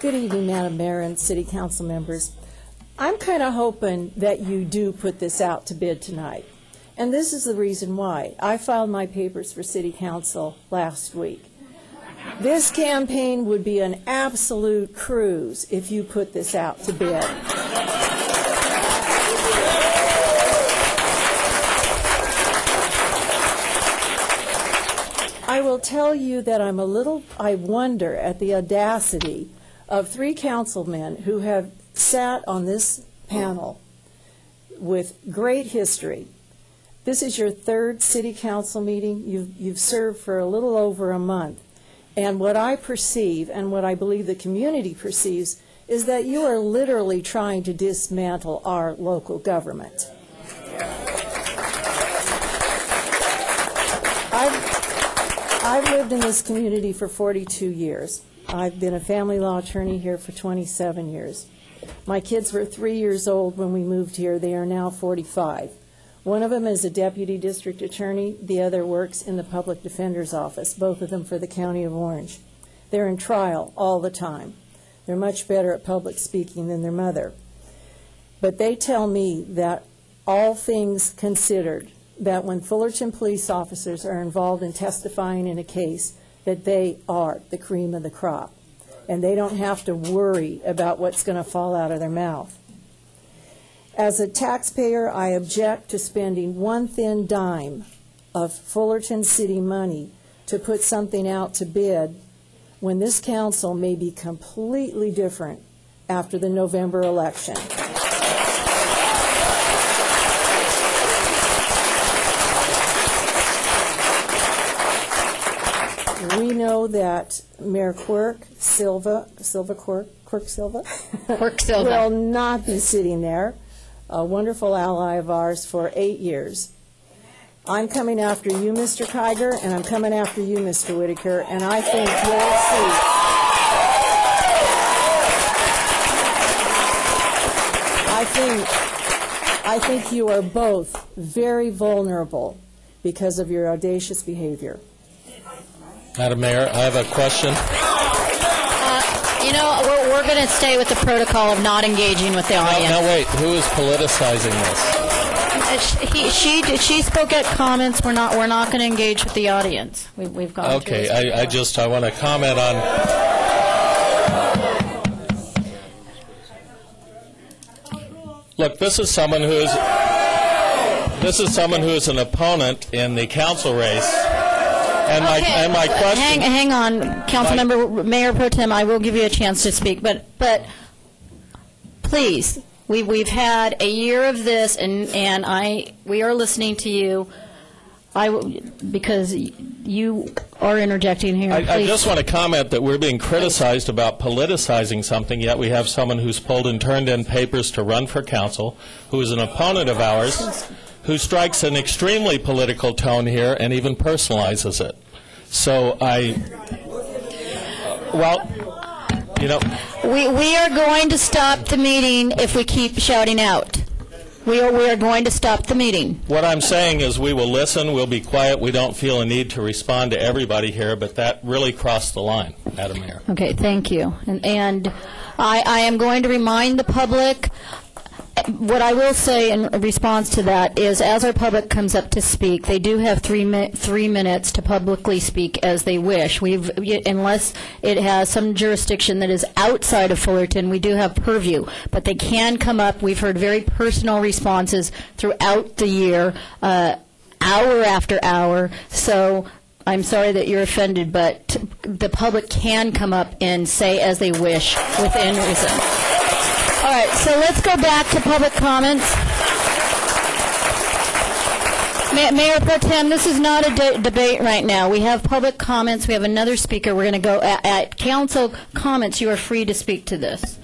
Good evening, Madam Mayor and City Council members. I'm kind of hoping that you do put this out to bid tonight. And this is the reason why. I filed my papers for City Council last week. This campaign would be an absolute cruise if you put this out to bid. I will tell you that I wonder at the audacity of 3 councilmen who have sat on this panel with great history. This is your 3rd city council meeting. You've served for a little over a month. And what I perceive, and what I believe the community perceives, is that you are literally trying to dismantle our local government. I've lived in this community for 42 years. I've been a family law attorney here for 27 years. My kids were 3 years old when we moved here. They are now 45. One of them is a deputy district attorney. The other works in the public defender's office, both of them for the County of Orange. They're in trial all the time. They're much better at public speaking than their mother. But they tell me that all things considered, that when Fullerton police officers are involved in testifying in a case, that they are the cream of the crop, and they don't have to worry about what's going to fall out of their mouth. As a taxpayer, I object to spending one thin dime of Fullerton city money to put something out to bid when this council may be completely different after the November election. We know that Mayor Quirk Silva will not be sitting there, a wonderful ally of ours for 8 years. I'm coming after you, Mr. Kiger, and I'm coming after you, Mr. Whitaker, and I think you'll see. I think you are both very vulnerable because of your audacious behavior. Madam Mayor, I have a question. You know, we're going to stay with the protocol of not engaging with the audience. No, wait. Who is politicizing this? She spoke at comments. We're not going to engage with the audience. We've gone. Okay. I want to comment on. Look, this is someone who is an opponent in the council race. And my question. Hang on, Councilmember Mayor Pro Tem. I will give you a chance to speak, but please, we've had a year of this, and we are listening to you. Because you are interjecting here. I just want to comment that we're being criticized about politicizing something, yet we have someone who's pulled and turned in papers to run for council, who is an opponent of ours, who strikes an extremely political tone here and even personalizes it. So you know. We are going to stop the meeting if we keep shouting out. We are going to stop the meeting. What I'm saying is we will listen, we'll be quiet, we don't feel a need to respond to everybody here, but that really crossed the line, Madam Mayor. Okay, thank you. And I am going to remind the public. What I will say in response to that is, as our public comes up to speak, they do have 3 minutes to publicly speak as they wish. Unless it has some jurisdiction that is outside of Fullerton, we do have purview. But they can come up. We've heard very personal responses throughout the year, hour after hour. So I'm sorry that you're offended, but the public can come up and say as they wish within reason. All right, so let's go back to public comments. Mayor Pro Tem, this is not a debate right now. We have public comments. We have another speaker. We're going to go at council comments. You are free to speak to this.